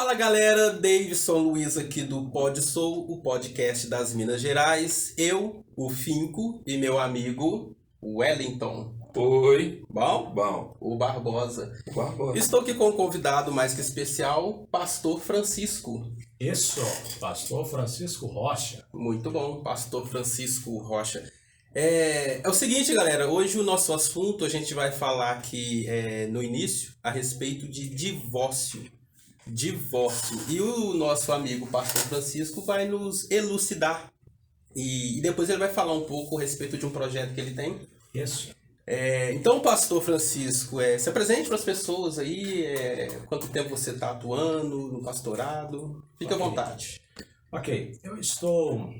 Fala galera, Davidson Luiz aqui do Pod Sou, o podcast das Minas Gerais. Eu, o Finco e meu amigo Wellington. Oi. Bom? Bom. O Barbosa. O Barbosa. Estou aqui com um convidado mais que especial, Pastor Francisco. Isso, Pastor Francisco Rocha. Muito bom, Pastor Francisco Rocha. É o seguinte, galera, hoje o nosso assunto a gente vai falar aqui no início a respeito de divórcio. E o nosso amigo Pastor Francisco vai nos elucidar. E depois ele vai falar um pouco a respeito de um projeto que ele tem. Isso. Então, Pastor Francisco, se apresente para as pessoas aí, quanto tempo você está atuando no pastorado. Fique à vontade. Ok, eu estou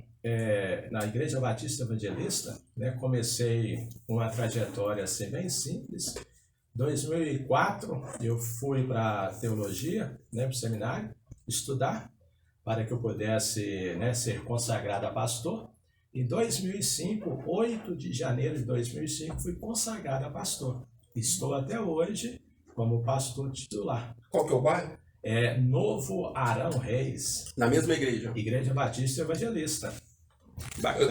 na Igreja Batista Evangelista, né? Comecei uma trajetória assim bem simples. 2004 eu fui para teologia, né, para o seminário, estudar para que eu pudesse, né, ser consagrado a pastor. Em 2005, 8 de janeiro de 2005, fui consagrado a pastor. Estou até hoje como pastor titular. Qual que é o bairro? Novo Arão Reis. Na mesma igreja. Igreja Batista Evangelista.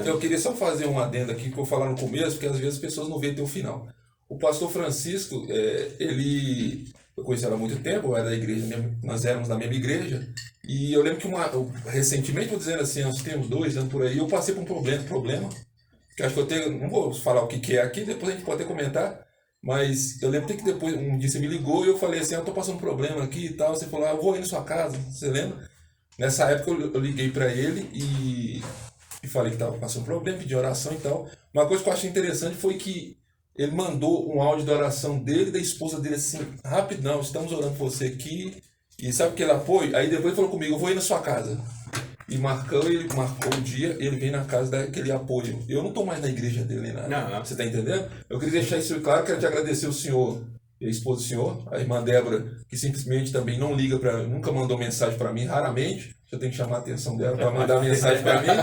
Eu queria só fazer um adendo aqui que eu vou falar no começo, porque às vezes as pessoas não veem até o final. O pastor Francisco, eu conheci ele há muito tempo, eu era da igreja mesmo, nós éramos da mesma igreja, e eu lembro que recentemente, vou dizendo assim, uns tempos 2 anos por aí, eu passei por um problema, que acho que não vou falar o que é aqui, depois a gente pode até comentar, mas eu lembro que depois, um dia você me ligou e eu falei assim, eu tô passando um problema aqui e tal, você falou, eu vou aí na sua casa, você lembra? Nessa época eu liguei para ele e falei que estava passando um problema, pedi oração e tal. Uma coisa que eu achei interessante foi que ele mandou um áudio de oração dele e da esposa dele assim, rapidão, estamos orando por você aqui. E sabe aquele apoio? Aí depois ele falou comigo, eu vou ir na sua casa. E ele marcou o dia, ele veio na casa daquele apoio. Eu não estou mais na igreja dele nem nada. Não. Você está entendendo? Eu queria deixar isso claro, quero te agradecer o senhor e a esposa do senhor, a irmã Débora, que simplesmente também não liga nunca mandou mensagem para mim, raramente. Eu tenho que chamar a atenção dela para mandar mensagem para mim.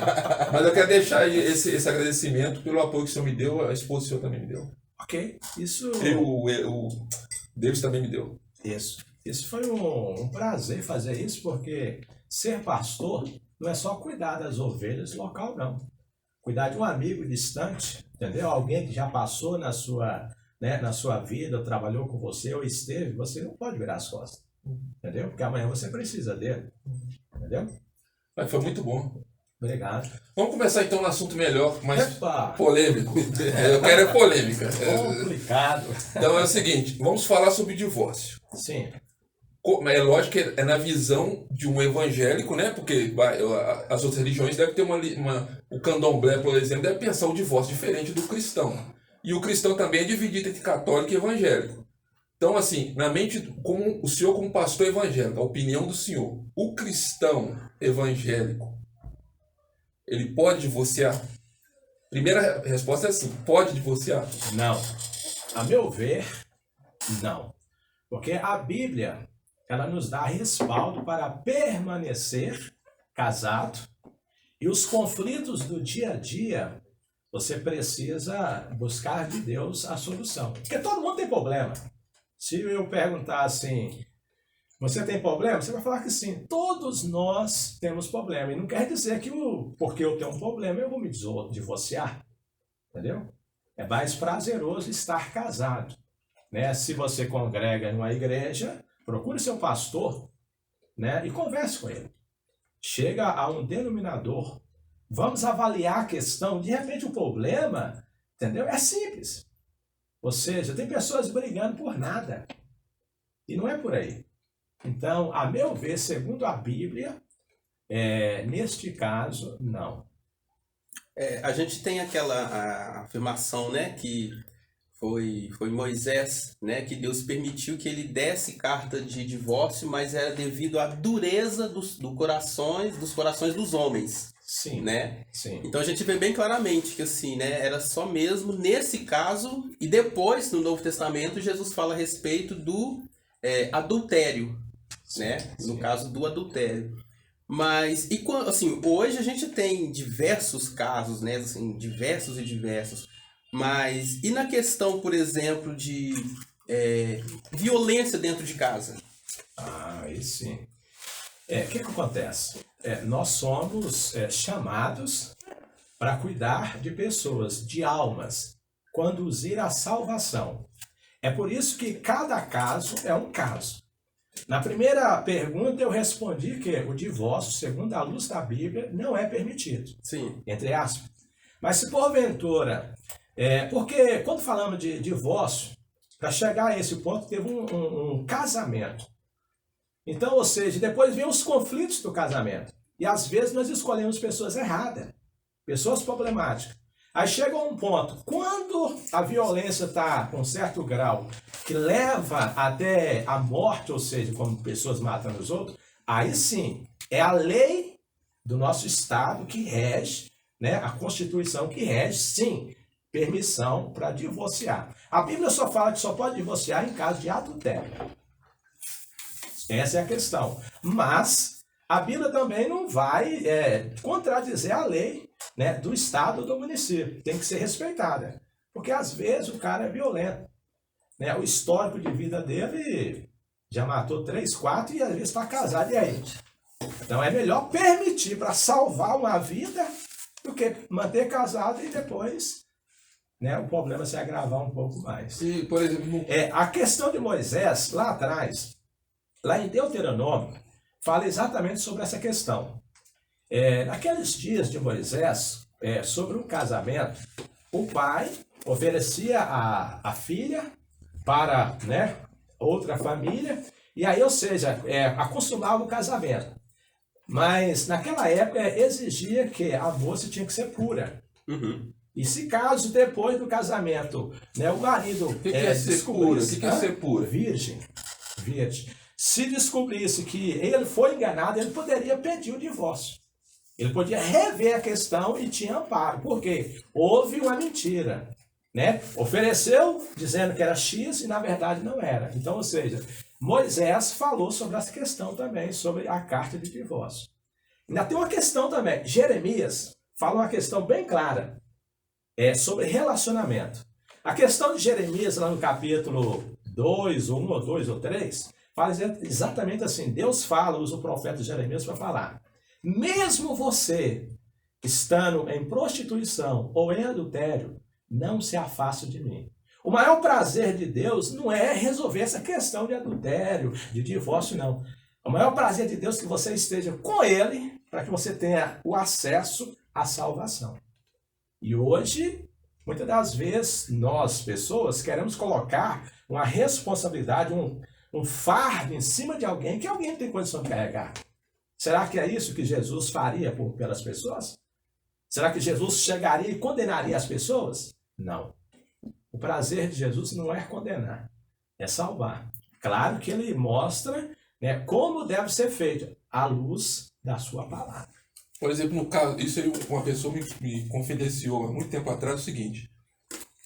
Mas eu quero deixar esse agradecimento pelo apoio que o senhor me deu, a esposa do senhor também me deu. Ok, isso... O Deus também me deu. Isso foi um prazer fazer isso, porque ser pastor não é só cuidar das ovelhas local, não. Cuidar de um amigo distante, entendeu? Alguém que já passou na sua vida, trabalhou com você ou esteve, você não pode virar as costas, entendeu? Porque amanhã você precisa dele, entendeu? Mas foi muito bom. Obrigado. Vamos começar então no assunto melhor, mais Epa! polêmico. Eu quero polêmica. Complicado. Então é o seguinte, vamos falar sobre divórcio. Sim. É lógico que é na visão de um evangélico, né? Porque as outras religiões devem ter o candomblé, por exemplo, deve pensar o divórcio diferente do cristão. E o cristão também é dividido entre católico e evangélico. Então, assim, na mente, como o senhor como pastor evangélico, a opinião do senhor, o cristão evangélico, ele pode divorciar? Primeira resposta é assim, pode divorciar? Não. A meu ver, não. Porque a Bíblia, ela nos dá respaldo para permanecer casado e os conflitos do dia a dia, você precisa buscar de Deus a solução. Porque todo mundo tem problema. Se eu perguntar assim, você tem problema? Você vai falar que sim. Todos nós temos problema. E não quer dizer que porque eu tenho um problema eu vou me divorciar. Entendeu? É mais prazeroso estar casado. Né? Se você congrega em uma igreja, procure seu pastor, né? E converse com ele. Chega a um denominador. Vamos avaliar a questão. De repente o problema, entendeu? É simples. Ou seja, tem pessoas brigando por nada. E não é por aí. Então, a meu ver, segundo a Bíblia, neste caso, não. A gente tem aquela afirmação, né, que foi Moisés, né, que Deus permitiu que ele desse carta de divórcio, mas era devido à dureza dos corações dos homens. Sim, né? Sim. Então a gente vê bem claramente que assim, né, era só mesmo nesse caso, e depois no Novo Testamento Jesus fala a respeito do adultério, né? No caso do adultério. Mas, assim, hoje a gente tem diversos casos, né? Assim, diversos. Mas, e na questão, por exemplo, de violência dentro de casa? Aí sim. O que acontece? Nós somos chamados para cuidar de pessoas, de almas, conduzir à salvação. É por isso que cada caso é um caso. Na primeira pergunta eu respondi que o divórcio, segundo a luz da Bíblia, não é permitido. Sim. Entre aspas. Mas se porventura... porque quando falamos de divórcio, para chegar a esse ponto, teve um casamento. Então, ou seja, depois vem os conflitos do casamento. E às vezes nós escolhemos pessoas erradas, pessoas problemáticas. Aí chega um ponto, quando a violência está com um certo grau, que leva até a morte, ou seja, como pessoas matando os outros, aí sim, é a lei do nosso Estado que rege, né, a Constituição que rege, sim, permissão para divorciar. A Bíblia só fala que só pode divorciar em caso de adultério. Essa é a questão. Mas a Bíblia também não vai contradizer a lei, né, do estado ou do município. Tem que ser respeitada. Porque às vezes o cara é violento. Né? O histórico de vida dele já matou 3, 4 e às vezes está casado. E aí? Então é melhor permitir para salvar uma vida do que manter casado e depois, né, o problema se agravar um pouco mais. E, por exemplo, a questão de Moisés, lá atrás, lá em Deuteronômio, fala exatamente sobre essa questão. Naqueles dias de Moisés, sobre um casamento, o pai oferecia a filha para, né, outra família, e aí, ou seja, consumava o casamento. Mas naquela época exigia que a moça tinha que ser pura. Uhum. E se caso depois do casamento, né, o marido o que é ser pura? O que é ser pura? Virgem. Se descobrisse que ele foi enganado, ele poderia pedir o divórcio. Ele podia rever a questão e tinha amparo. Por quê? Houve uma mentira. Né? Ofereceu dizendo que era X e na verdade não era. Então, ou seja, Moisés falou sobre essa questão também, sobre a carta de divórcio. Ainda tem uma questão também. Jeremias fala uma questão bem clara sobre relacionamento. A questão de Jeremias, lá no capítulo 2, ou 1, ou 2, ou 3, fala exatamente assim. Deus fala, usa o profeta Jeremias para falar. Mesmo você estando em prostituição ou em adultério, não se afaste de mim. O maior prazer de Deus não é resolver essa questão de adultério, de divórcio, não. O maior prazer de Deus é que você esteja com Ele para que você tenha o acesso à salvação. E hoje, muitas das vezes, nós, pessoas, queremos colocar uma responsabilidade, um fardo em cima de alguém que alguém não tem condição de carregar. Será que é isso que Jesus faria pelas pessoas? Será que Jesus chegaria e condenaria as pessoas? Não. O prazer de Jesus não é condenar, é salvar. Claro que ele mostra, né, como deve ser feito, à luz da sua palavra. Por exemplo, no caso, isso aí uma pessoa me confidenciou há muito tempo atrás o seguinte.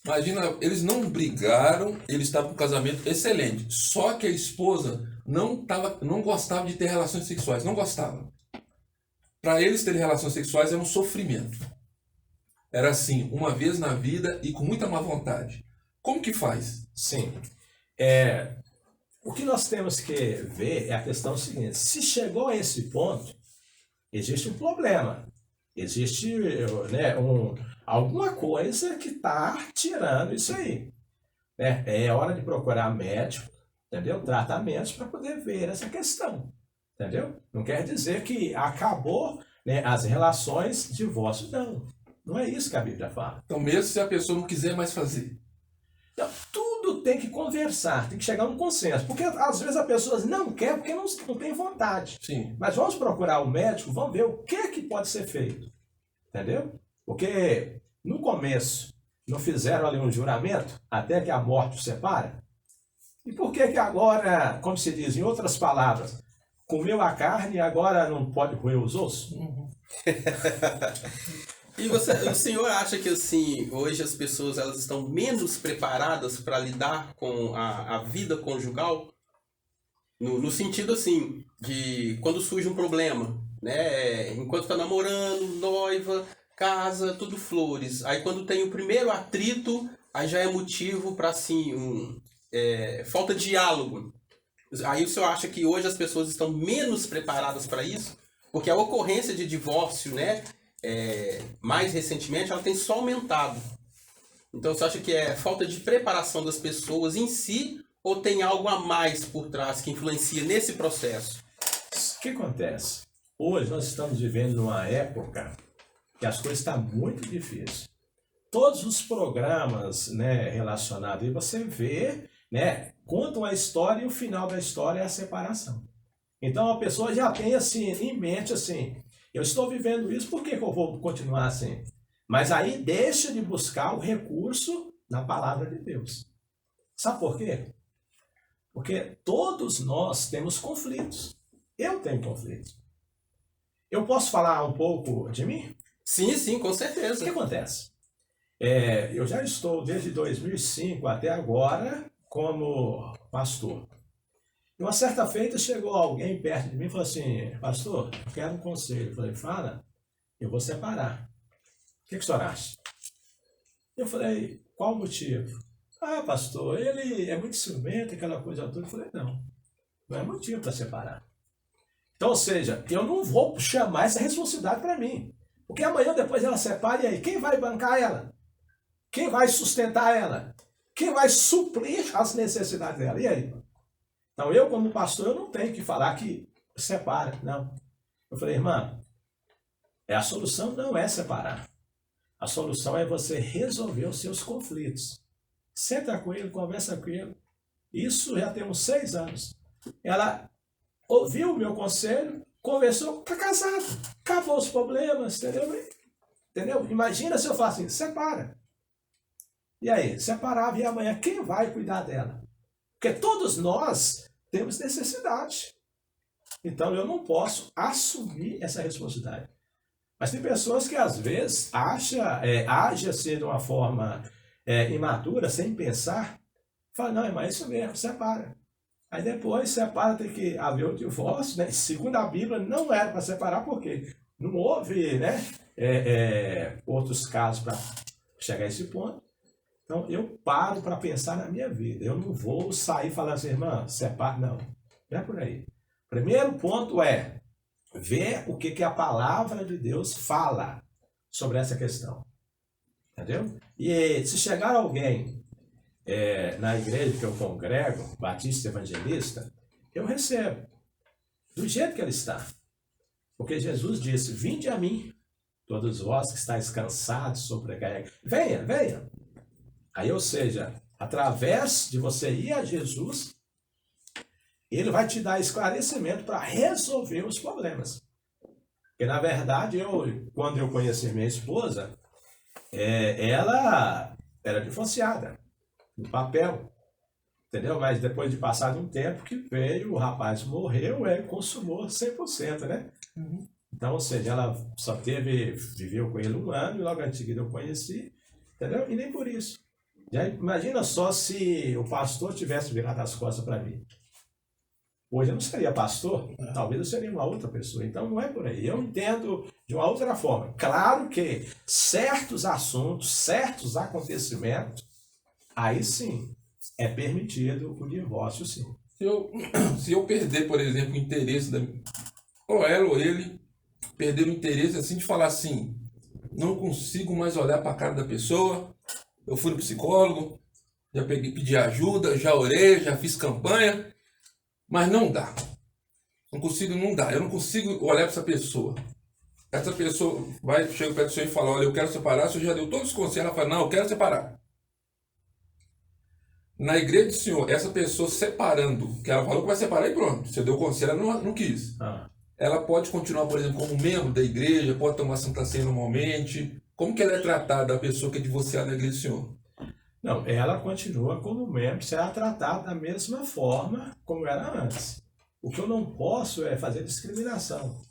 Imagina, eles não brigaram, eles estavam com um casamento excelente. Só que a esposa não gostava de ter relações sexuais, não gostava. Para eles terem relações sexuais era um sofrimento. Era assim, uma vez na vida e com muita má vontade. Como que faz? Sim. O que nós temos que ver é a questão seguinte. Se chegou a esse ponto, existe um problema. Existe, né, alguma coisa que está tirando isso aí. É hora de procurar médico, entendeu? Tratamentos para poder ver essa questão. Entendeu? Não quer dizer que acabou, né, as relações, divórcio, não. Não é isso que a Bíblia fala. Então, mesmo se a pessoa não quiser mais fazer. Então, tudo tem que conversar, tem que chegar a um consenso. Porque às vezes a pessoa não quer porque não tem vontade. Sim. Mas vamos procurar o médico, vamos ver o que pode ser feito. Entendeu? Porque no começo não fizeram ali um juramento até que a morte os separa. E por que agora, como se diz em outras palavras, comeu a carne e agora não pode roer os ossos? Uhum. E o senhor acha que assim, hoje as pessoas elas estão menos preparadas para lidar com a vida conjugal? No sentido assim, de quando surge um problema, né? Enquanto está namorando, noiva, casa, tudo flores. Aí quando tem o primeiro atrito, aí já é motivo para assim, falta de diálogo. Aí o senhor acha que hoje as pessoas estão menos preparadas para isso? Porque a ocorrência de divórcio, né, mais recentemente, ela tem só aumentado. Então você acha que é falta de preparação das pessoas em si ou tem algo a mais por trás que influencia nesse processo? O que acontece? Hoje nós estamos vivendo uma época que as coisas estão muito difíceis. Todos os programas, né, relacionados, e você vê, né, contam a história e o final da história é a separação. Então a pessoa já tem assim em mente assim, eu estou vivendo isso, por que que eu vou continuar assim? Mas aí deixa de buscar o recurso na palavra de Deus. Sabe por quê? Porque todos nós temos conflitos. Eu tenho conflitos. Eu posso falar um pouco de mim? Sim, sim, com O certeza. que acontece? Eu já estou desde 2005 até agora como pastor. E uma certa feita chegou alguém perto de mim e falou assim, pastor, eu quero um conselho. Eu falei, fala, eu vou separar. O que o senhor acha? Eu falei, qual o motivo? Ah, pastor, ele é muito ciumento, aquela coisa toda. Eu falei, não é motivo para separar. Então, ou seja, eu não vou chamar essa responsabilidade para mim. Porque amanhã depois ela separa e aí, quem vai bancar ela? Quem vai sustentar ela? Quem vai suprir as necessidades dela? E aí? Então, eu como pastor, eu não tenho que falar que separa, não. Eu falei, irmã, a solução não é separar. A solução é você resolver os seus conflitos. Senta com ele, conversa com ele. Isso já tem uns 6 anos. Ela ouviu o meu conselho, conversou, está casado. Acabou os problemas, entendeu? Imagina se eu falar assim, separa. E aí, separava e amanhã quem vai cuidar dela? Porque todos nós temos necessidade. Então eu não posso assumir essa responsabilidade. Mas tem pessoas que às vezes agem assim de uma forma imatura, sem pensar, fala, não, mas é isso mesmo, separa. Aí depois separa, tem que haver o divórcio, né? Segundo a Bíblia, não era para separar, porque não houve, né, outros casos para chegar a esse ponto. Então eu paro para pensar na minha vida. Eu não vou sair falando assim, irmã, separa, não é por aí. Primeiro ponto é ver o que a palavra de Deus fala sobre essa questão. Entendeu? E se chegar alguém na igreja que eu congrego, Batista Evangelista, eu recebo do jeito que ele está. Porque Jesus disse, vinde a mim, todos vós que estáis cansados, sobrecarregados. Venha, venha. Aí, ou seja, através de você ir a Jesus, ele vai te dar esclarecimento para resolver os problemas. Porque, na verdade, quando eu conheci minha esposa, ela era divorciada, no papel, entendeu? Mas depois de passar um tempo que veio, o rapaz morreu, consumou 100%, né? Uhum. Então, ou seja, ela só viveu com ele 1 ano, e logo em seguida eu conheci, entendeu? E nem por isso. Já imagina só se o pastor tivesse virado as costas para mim. Hoje eu não seria pastor, talvez eu seria uma outra pessoa. Então não é por aí. Eu entendo de uma outra forma. Claro que certos assuntos, certos acontecimentos, aí sim é permitido o divórcio, sim. Se eu perder, por exemplo, o interesse ou ela ou ele perder o interesse assim de falar assim, não consigo mais olhar para a cara da pessoa, eu fui no psicólogo, já pedi ajuda, já orei, já fiz campanha, mas não dá. Não dá. Eu não consigo olhar para essa pessoa. Essa pessoa chega perto do senhor e fala, olha, eu quero separar, o senhor já deu todos os conselhos, ela fala, não, eu quero separar. Na igreja do senhor, essa pessoa separando, que ela falou que vai separar e pronto, você deu o conselho, ela não quis. Ela pode continuar, por exemplo, como membro da igreja, pode tomar Santa Ceia normalmente. Como que ela é tratada, a pessoa que é divorciada na igreja do senhor? Não, ela continua como membro, será tratada da mesma forma como era antes. O que eu não posso é fazer discriminação,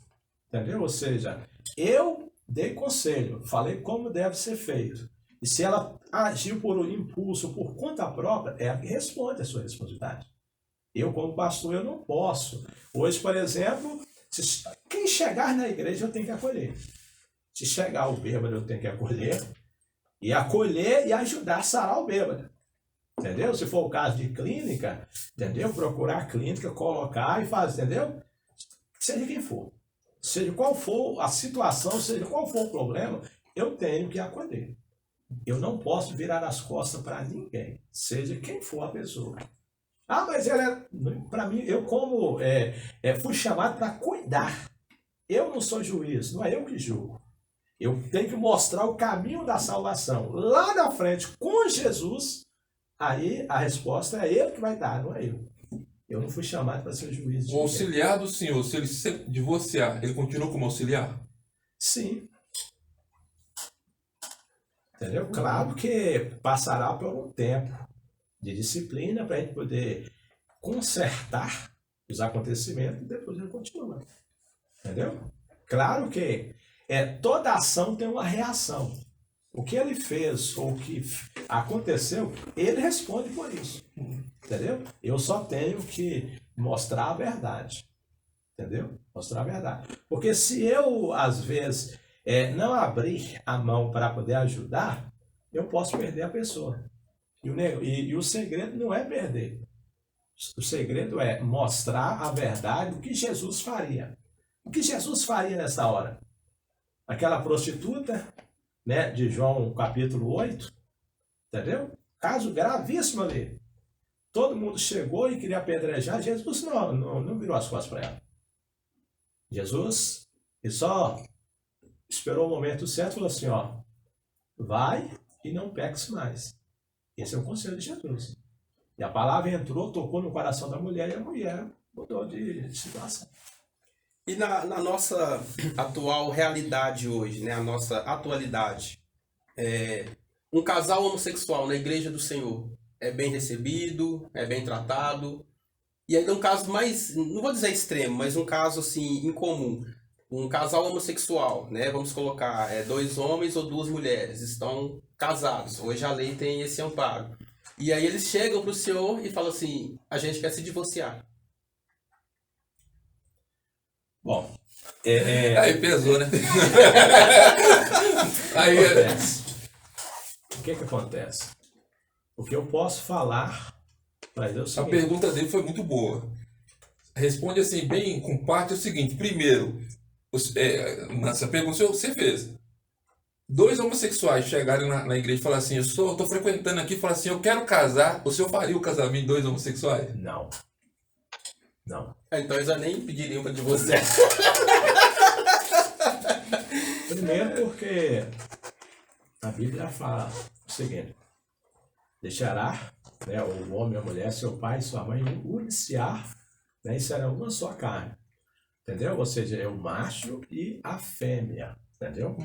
entendeu? Ou seja, eu dei conselho, falei como deve ser feito. E se ela agiu por impulso, por conta própria, ela que responde a sua responsabilidade. Eu, como pastor, eu não posso. Hoje, por exemplo, quem chegar na igreja eu tenho que acolher. Se chegar o bêbado, eu tenho que acolher e ajudar a sarar o bêbado. entendeu? Se for o caso de clínica, entendeu? Procurar a clínica, colocar e fazer, entendeu? Seja quem for. Seja qual for a situação, seja qual for o problema, eu tenho que acolher. Eu não posso virar as costas para ninguém, seja quem for a pessoa. Ah, mas ela para mim, eu como fui chamado para cuidar. Eu não sou juiz, não é eu que julgo. Eu tenho que mostrar o caminho da salvação. Lá na frente, com Jesus, aí a resposta é ele que vai dar, não é eu. Eu não fui chamado para ser juiz de O auxiliar do Senhor, se ele se divorciar, ele continua como auxiliar? Sim. Entendeu? Claro que passará por um tempo de disciplina para a gente poder consertar os acontecimentos e depois ele continua. Entendeu? Claro que toda ação tem uma reação. O que ele fez ou o que aconteceu, ele responde por isso. Entendeu? Eu só tenho que mostrar a verdade. Entendeu? Mostrar a verdade. Porque se eu, às vezes, não abrir a mão para poder ajudar, eu posso perder a pessoa. E o segredo não é perder. O segredo é mostrar a verdade, o que Jesus faria. O que Jesus faria nessa hora? Aquela prostituta, né, de João capítulo 8, entendeu? Caso gravíssimo ali. Todo mundo chegou e queria apedrejar, Jesus não virou as costas para ela. Jesus, ele só esperou o momento certo e falou assim, ó, vai e não peques mais. Esse é o conselho de Jesus. E a palavra entrou, tocou no coração da mulher e a mulher mudou de situação. E na nossa atual realidade hoje, né, a nossa atualidade, um casal homossexual na Igreja do Senhor é bem recebido, é bem tratado? E aí um caso mais, não vou dizer extremo, mas um caso assim, incomum. Um casal homossexual, né, vamos colocar 2 homens ou 2 mulheres, estão casados. Hoje a lei tem esse amparo. E aí eles chegam para o senhor e falam assim, a gente quer se divorciar. Bom, Aí pesou, né? Aí, acontece. O que acontece? O que eu posso falar para Deus é o a seguinte. pergunta dele foi muito boa. Responde assim, bem com parte, é o seguinte. Primeiro, nessa pergunta que você fez. 2 homossexuais chegarem na igreja e falar assim, eu estou frequentando aqui e falar assim, eu quero casar. O senhor faria o casamento de 2 homossexuais? Não. Então eles já nem pediriam para divorciar. Primeiro porque a Bíblia fala o seguinte, deixará, né, o homem e a mulher, seu pai e sua mãe, uniciar, né, e serão uma só carne. Entendeu? Ou seja, é o macho e a fêmea. Entendeu?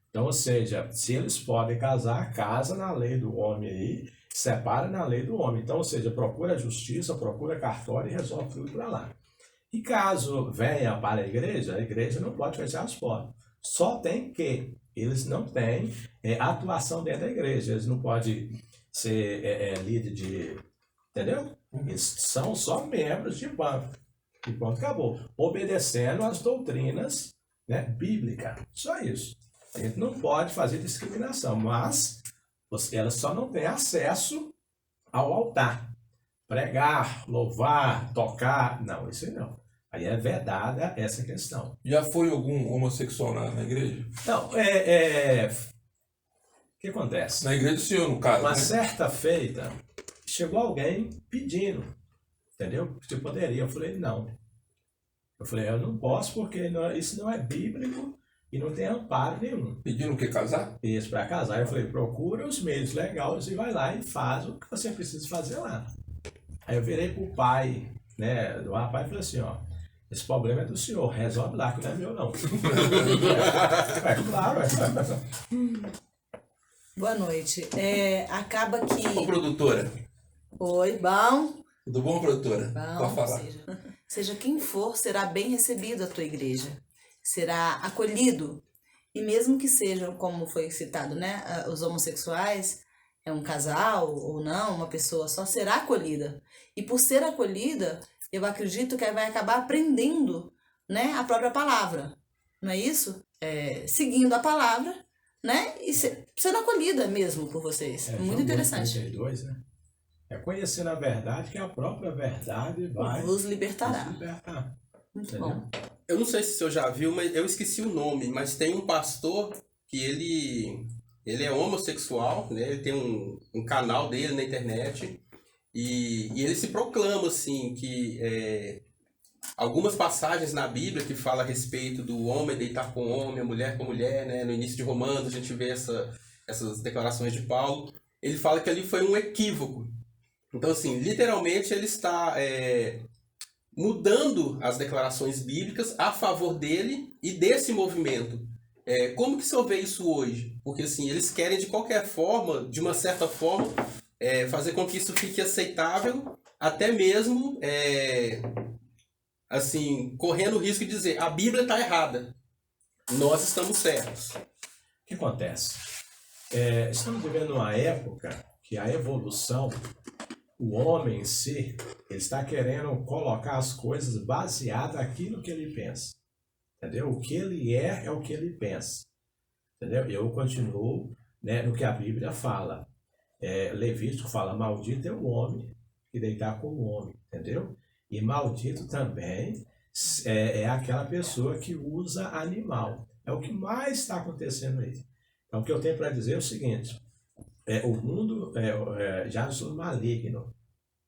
Então, ou seja, se eles podem casar, casa na lei do homem aí, separa na lei do homem. Então, ou seja, procura a justiça, procura cartório e resolve tudo para lá. E caso venha para a igreja não pode fechar as portas. Só tem que eles não têm atuação dentro da igreja. Eles não podem ser líder de... Entendeu? Eles são só membros de banco. E pronto, acabou. Obedecendo às doutrinas, né, bíblicas. Só isso. A gente não pode fazer discriminação, mas elas só não têm acesso ao altar. Pregar, louvar, tocar, não, isso aí não. Aí é vedada essa questão. Já foi algum homossexual na igreja? Não, o que acontece? Na igreja do senhor, no caso, Uma né? certa feita, chegou alguém pedindo, entendeu? Se poderia. Eu falei, não. Eu falei, eu não posso porque isso não é bíblico e não tem amparo nenhum. Pedindo o que, casar? Isso, para casar. Eu falei, procura os meios legais e vai lá e faz o que você precisa fazer lá. Aí eu virei pro pai, né, do rapaz e falei assim, ó, esse problema é do senhor, resolve lá, que não é meu não. Claro. Boa noite. Acaba que... Ô, produtora. Oi, bom? Tudo bom, produtora? Bom, Pode falar. seja quem for, será bem recebido a tua igreja. Será acolhido. E mesmo que sejam, como foi citado, né, os homossexuais, um casal ou não, uma pessoa só, será acolhida. E por ser acolhida, eu acredito que vai acabar aprendendo, né, a própria palavra. Não é isso? Seguindo a palavra, né, e sendo acolhida mesmo por vocês. Muito João interessante. 32, né? É conhecendo a verdade, que a própria verdade vai Vos libertará. nos libertar. Muito Entendeu? bom. Eu não sei se o senhor já viu, mas eu esqueci o nome, mas tem um pastor que ele é homossexual, né? Ele tem um canal dele na internet e ele se proclama assim que algumas passagens na Bíblia que fala a respeito do homem deitar com homem, a mulher com mulher, né? No início de Romanos a gente vê essas declarações de Paulo. Ele fala que ali foi um equívoco. Então, assim, literalmente ele está mudando as declarações bíblicas a favor dele e desse movimento. Como que o senhor vê isso hoje? Porque, assim, eles querem de qualquer forma, de uma certa forma, fazer com que isso fique aceitável, até mesmo, assim, correndo o risco de dizer, a Bíblia está errada, nós estamos certos. O que acontece? Estamos vivendo uma época que a evolução, o homem em si, ele está querendo colocar as coisas baseadas naquilo que ele pensa. Entendeu? O que ele é o que ele pensa. Entendeu? Eu continuo, né, no que a Bíblia fala. Levítico fala, maldito é o homem que deitar com o homem. Entendeu? E maldito também é aquela pessoa que usa animal. É o que mais está acontecendo aí. Então, o que eu tenho para dizer é o seguinte: o mundo já é maligno.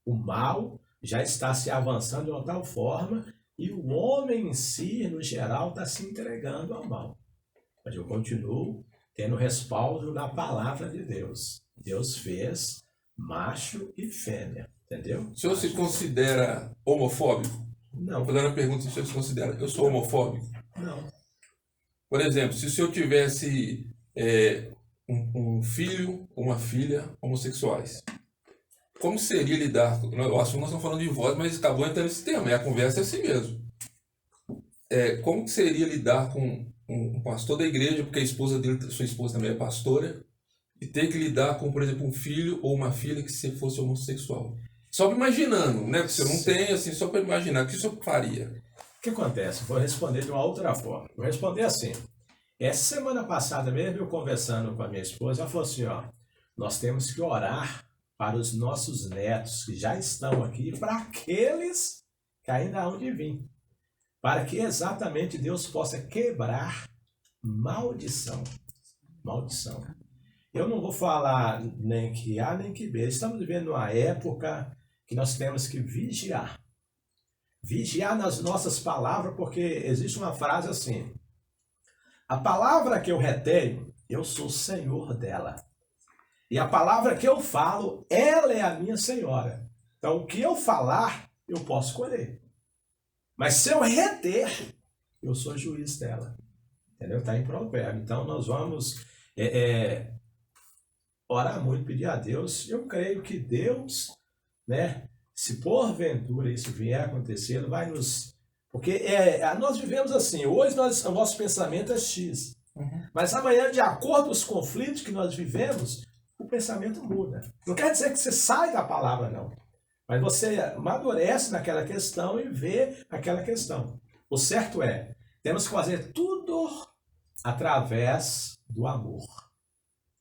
O mal já está se avançando de uma tal forma e o homem em si, no geral, está se entregando ao mal. Mas eu continuo tendo respaldo na palavra de Deus. Deus fez macho e fêmea, entendeu? O senhor se considera homofóbico? Não, Vou fazer uma pergunta se o senhor se considera. Eu sou homofóbico? não. Por exemplo, se o senhor tivesse um filho ou uma filha homossexuais, como seria lidar? Eu acho que nós estamos falando de voz, mas acabou entrando nesse tema, e a conversa é assim mesmo. Como que seria lidar com um pastor da igreja, porque a esposa dele, sua esposa também é pastora, e ter que lidar com, por exemplo, um filho ou uma filha que se fosse homossexual? Só imaginando, né? Porque você não tem, assim, só para imaginar, o que o senhor faria? O que acontece? Vou responder de uma outra forma. Vou responder assim. Essa semana passada mesmo, eu conversando com a minha esposa, ela falou assim, nós temos que orar para os nossos netos que já estão aqui, para aqueles que ainda hão de vir, para que exatamente Deus possa quebrar maldição. Maldição. Eu não vou falar nem que A nem que B. Estamos vivendo uma época que nós temos que vigiar. Vigiar nas nossas palavras, porque existe uma frase assim: a palavra que eu retenho, eu sou senhor dela. E a palavra que eu falo, ela é a minha senhora. Então, o que eu falar, eu posso colher. Mas se eu reter, eu sou juiz dela. Entendeu? Está em provérbio. Então, nós vamos orar muito, pedir a Deus. Eu creio que Deus, né, se porventura isso vier a acontecer, Ele vai nos... Porque nós vivemos assim, hoje o nosso pensamento é X. Mas amanhã, de acordo com os conflitos que nós vivemos, o pensamento muda. Não quer dizer que você sai da palavra, não. Mas você amadurece naquela questão e vê aquela questão. O certo temos que fazer tudo através do amor.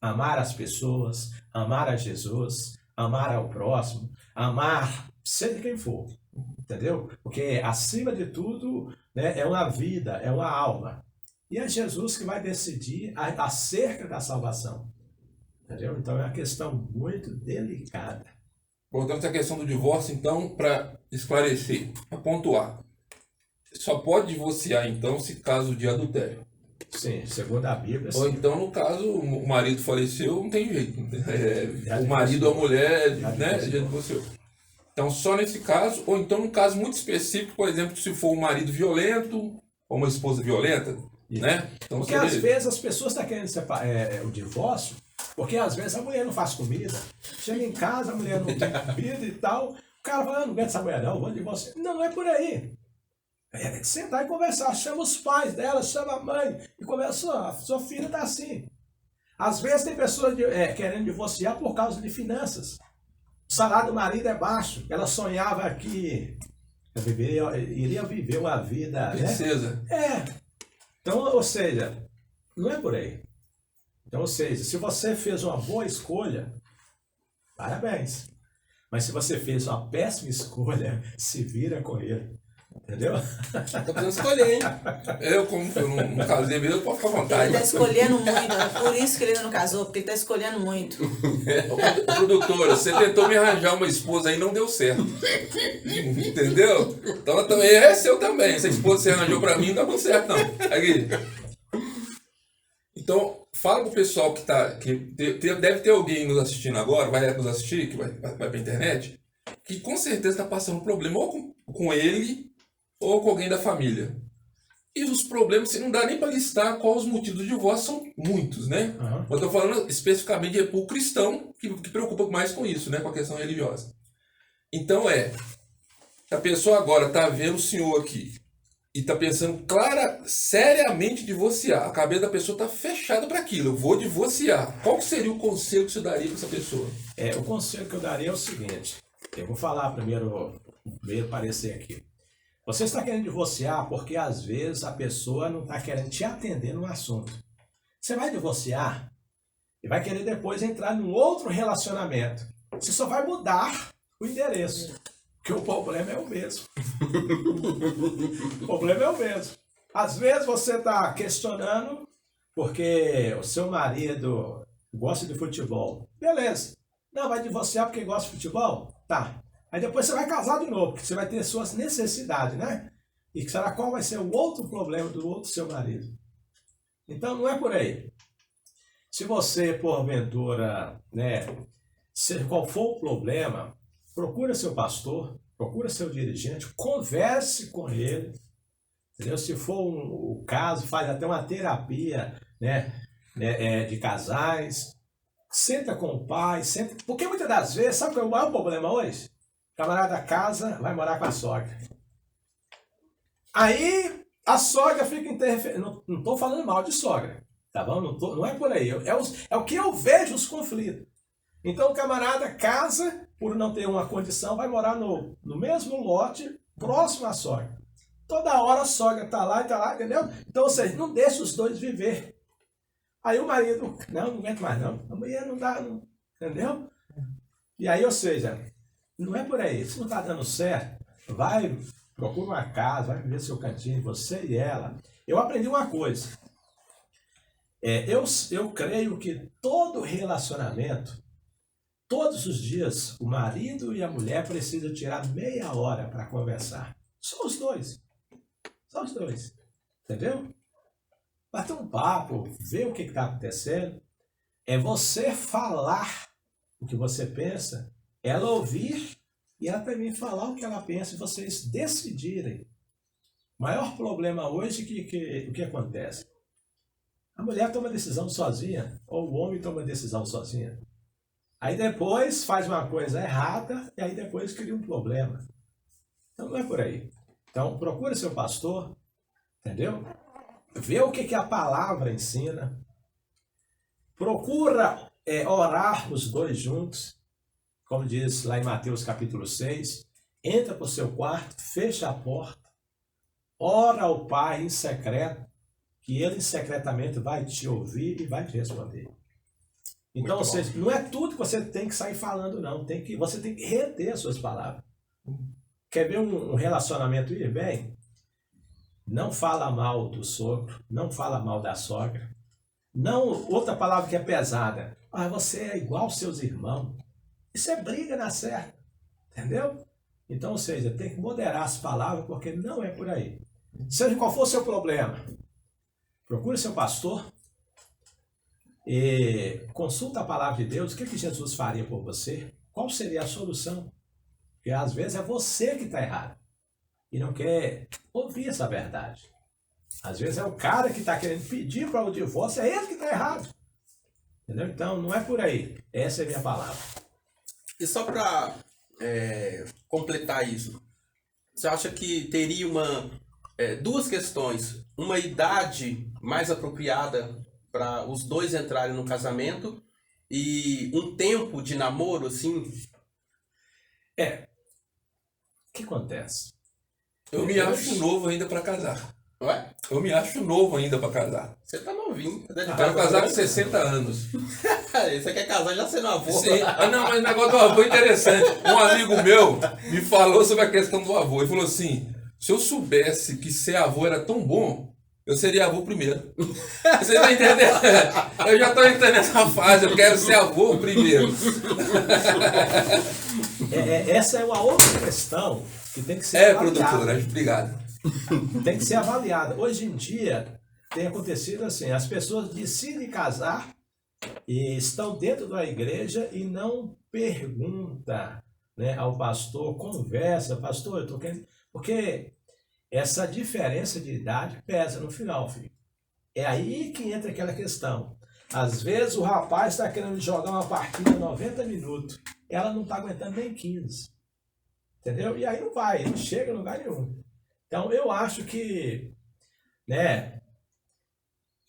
Amar as pessoas, amar a Jesus, amar ao próximo, amar seja quem for. Entendeu? Porque acima de tudo, né, é uma vida, é uma alma. E é Jesus que vai decidir acerca da salvação. Entendeu? Então é uma questão muito delicada. Voltando à questão do divórcio, então, para esclarecer, para pontuar. Só pode divorciar, então, se caso de adultério. Sim, segundo a Bíblia. Ou Sim. então, no caso, o marido faleceu, não tem jeito. O marido ou a mulher, né, já divorciou. Então, só nesse caso, ou então num caso muito específico, por exemplo, se for um marido violento ou uma esposa violenta, né? Então, porque às vezes as pessoas estão querendo o divórcio, porque às vezes a mulher não faz comida, chega em casa, a mulher não tem comida e tal, o cara fala, não aguento essa mulher não, vou divorciar. Não é por aí. É sentar e conversar, chama os pais dela, chama a mãe, e conversa, sua filha está assim. Às vezes tem pessoas querendo divorciar por causa de finanças. O salário do marido é baixo, ela sonhava que iria viver uma vida... Princesa. Né? Então, ou seja, não é por aí. Então, ou seja, se você fez uma boa escolha, parabéns. Mas se você fez uma péssima escolha, se vira com ele. Entendeu? Tá precisando escolher, hein? Eu, como eu não casei mesmo, eu posso ficar à vontade. Ele tá escolhendo muito, é por isso que ele ainda não casou, porque ele tá escolhendo muito. Ô, produtora, você tentou me arranjar uma esposa aí e não deu certo. Entendeu? Então também é seu também. Essa esposa que você arranjou pra mim não deu certo, não. Aqui. Então, fala pro pessoal deve ter alguém nos assistindo agora, vai nos assistir, que vai pra internet, que com certeza tá passando um problema ou com ele ou com alguém da família. E os problemas, você não dá nem para listar quais os motivos do divórcio, são muitos, né? Uhum. Eu estou falando especificamente para o cristão, que preocupa mais com isso, né? Com a questão religiosa. Então a pessoa agora está vendo o senhor aqui e está pensando seriamente em divorciar. A cabeça da pessoa está fechada para aquilo. Eu vou divorciar. Qual seria o conselho que você daria para essa pessoa? O conselho que eu daria é o seguinte. Eu vou falar primeiro parecer aqui. Você está querendo divorciar porque às vezes a pessoa não está querendo te atender no assunto. Você vai divorciar e vai querer depois entrar num outro relacionamento. Você só vai mudar o endereço, porque o problema é o mesmo. O problema é o mesmo. Às vezes você está questionando porque o seu marido gosta de futebol. Beleza. Não, vai divorciar porque gosta de futebol? Tá. Aí depois você vai casar de novo, porque você vai ter suas necessidades, né? E será qual vai ser o outro problema do outro seu marido? Então não é por aí. Se você, porventura, né, seja qual for o problema, procura seu pastor, procura seu dirigente, converse com ele, entendeu? Se for o caso, faz até uma terapia, né, de casais, senta com o pai, porque muitas das vezes, sabe qual é o maior problema hoje? O camarada casa, vai morar com a sogra. Aí a sogra fica interferindo. Não estou falando mal de sogra, tá bom? Não é por aí. É o que eu vejo os conflitos. Então o camarada casa, por não ter uma condição, vai morar no mesmo lote, próximo à sogra. Toda hora a sogra está lá, entendeu? Então, ou seja, não deixa os dois viver. Aí o marido, não aguento mais não. A mulher não dá, não, entendeu? E aí, ou seja, não é por aí. Se não está dando certo, procura uma casa, vai viver seu cantinho, você e ela. Eu aprendi uma coisa. Eu creio que todo relacionamento, todos os dias, o marido e a mulher precisam tirar meia hora para conversar. Só os dois. Só os dois. Entendeu? Bater um papo, ver o que está acontecendo. É você falar o que você pensa, ela ouvir e ela também falar o que ela pensa e vocês decidirem. O maior problema hoje o que acontece? A mulher toma decisão sozinha, ou o homem toma decisão sozinha. Aí depois faz uma coisa errada e aí depois cria um problema. Então não é por aí. Então procura seu pastor, entendeu? Vê o que a palavra ensina. Procura orar os dois juntos. Como diz lá em Mateus capítulo 6. Entra para o seu quarto, fecha a porta. Ora ao Pai em secreto, que Ele secretamente vai te ouvir e vai te responder. Então, ou seja, não é tudo que você tem que sair falando, não. Você tem que reter as suas palavras. Quer ver um relacionamento ir bem? Não fala mal do sogro, não fala mal da sogra. Não, outra palavra que é pesada. Você é igual aos seus irmãos. Isso é briga na certa. Entendeu? Então, ou seja, tem que moderar as palavras, porque não é por aí. Seja qual for o seu problema, procure seu pastor e consulta a palavra de Deus. O que Jesus faria por você? Qual seria a solução? Porque às vezes é você que está errado e não quer ouvir essa verdade. Às vezes é o cara que está querendo pedir para o divórcio, é ele que está errado. Entendeu? Então não é por aí. Essa é a minha palavra. E só para completar isso, você acha que teria duas questões? Uma idade mais apropriada para os dois entrarem no casamento e um tempo de namoro, assim? O que acontece? Eu me acho novo ainda para casar. Ué? Eu me acho novo ainda pra casar. Você tá novinho. Tá de Eu quero casar com branca. 60 anos. Você quer casar já sendo avô. Sim. Ah, não, mas o negócio do avô é interessante. Um amigo meu me falou sobre a questão do avô. Ele falou assim, se eu soubesse que ser avô era tão bom, eu seria avô primeiro. Você tá entendendo? Eu já tô entrando nessa fase, eu quero ser avô primeiro. Essa é uma outra questão que tem que ser avaliada. Produtora, obrigado. Tem que ser avaliada. Hoje em dia tem acontecido assim, as pessoas decidem casar e estão dentro da igreja e não pergunta, né, ao pastor, conversa, pastor, eu tô querendo... Porque essa diferença de idade pesa no final, filho. É aí que entra aquela questão. Às vezes o rapaz está querendo jogar uma partida 90 minutos, ela não está aguentando nem 15. Entendeu? E aí não vai, não chega em lugar nenhum. Então eu acho que, né,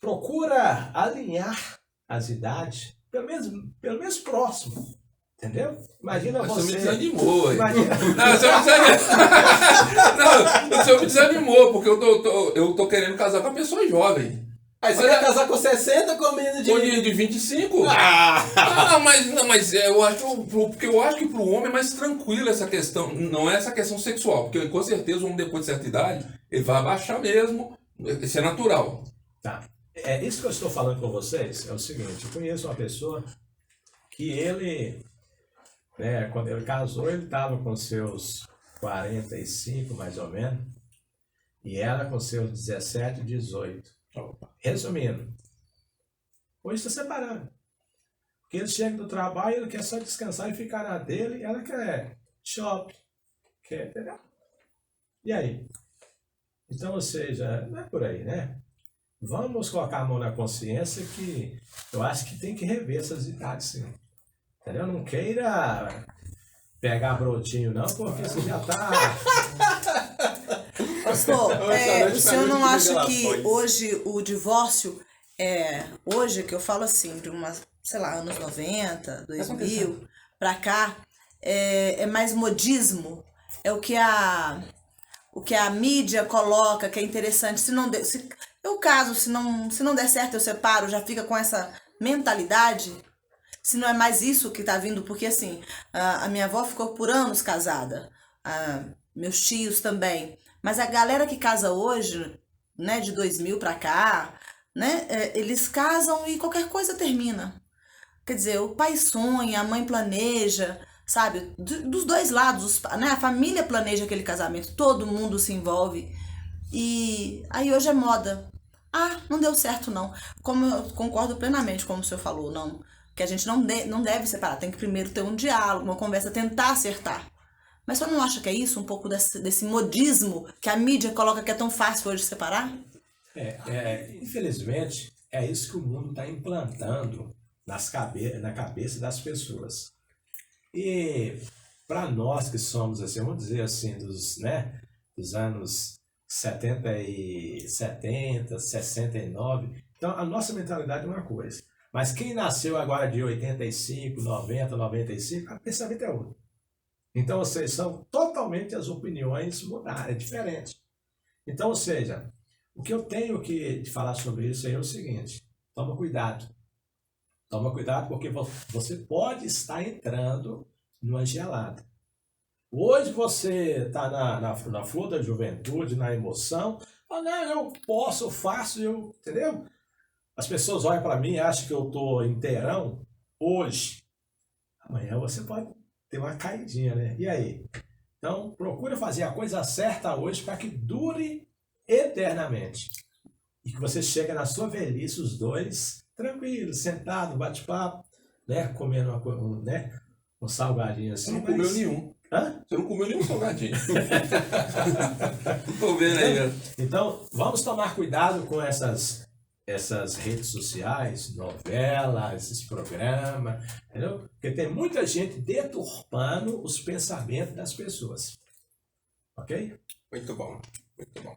procura alinhar as idades, pelo menos próximo. Entendeu? Imagina Mas você. me desanimou. Imagina... Não, você me desanimou. Não, você me desanimou, porque eu tô querendo casar com uma pessoa jovem. Aí você quer casar com 60 com a menina De 25? Ah! Mas eu acho, porque eu acho que pro homem é mais tranquilo essa questão, não é essa questão sexual, porque com certeza o homem depois de certa idade, ele vai abaixar mesmo, isso é natural. Tá. É isso que eu estou falando com vocês, é o seguinte, eu conheço uma pessoa que ele, né, quando ele casou, ele estava com seus 45 mais ou menos, e ela com seus 17, 18. Resumindo, hoje está separado. Porque ele chega do trabalho, ele quer só descansar e ficar na dele, ela quer shopping, quer, entendeu? E aí? Então, ou seja, não é por aí, né? Vamos colocar a mão na consciência que eu acho que tem que rever essas idades, sim. Entendeu? Não queira pegar brotinho, não, porque você já está... Pastor, o senhor não acha que hoje o divórcio, hoje que eu falo assim, de umas, sei lá, anos 90, 2000, pra cá, é mais modismo? É o que a mídia coloca, que é interessante. Se não eu caso, se não der certo, eu separo, já fica com essa mentalidade? Se não é mais isso que tá vindo, porque assim, a minha avó ficou por anos casada, meus tios também. Mas a galera que casa hoje, né, de 2000 pra cá, né, eles casam e qualquer coisa termina. Quer dizer, o pai sonha, a mãe planeja, sabe? Dos dois lados, né, a família planeja aquele casamento, todo mundo se envolve. E aí hoje é moda. Ah, não deu certo não. Como eu concordo plenamente com o senhor falou, não. Que a gente não deve separar, tem que primeiro ter um diálogo, uma conversa, tentar acertar. Mas você não acha que é isso, um pouco desse modismo que a mídia coloca que é tão fácil hoje separar? Infelizmente, é isso que o mundo está implantando na cabeça das pessoas. E para nós que somos, assim, vamos dizer assim, dos anos 70, 69, então a nossa mentalidade é uma coisa. Mas quem nasceu agora de 85, 90, 95, a pensamento é outro. Então, ou seja, são totalmente as opiniões mudaram, é diferente. Então, ou seja, o que eu tenho que falar sobre isso aí é o seguinte, toma cuidado. Toma cuidado porque você pode estar entrando numa gelada. Hoje você está na flor da juventude, na emoção. Ah, não, eu posso, eu faço, entendeu? As pessoas olham para mim e acham que eu estou inteirão hoje. Amanhã você pode ter uma caidinha, né? E aí? Então, procura fazer a coisa certa hoje para que dure eternamente. E que você chegue na sua velhice, os dois, tranquilos, sentados, bate-papo, né? Comendo um salgadinho assim. Você não comeu nenhum. Hã? Você não comeu nenhum salgadinho. Tô vendo aí, velho. Então, vamos tomar cuidado com essas redes sociais, novelas, esses programas, entendeu? Porque tem muita gente deturpando os pensamentos das pessoas. Ok? Muito bom, muito bom.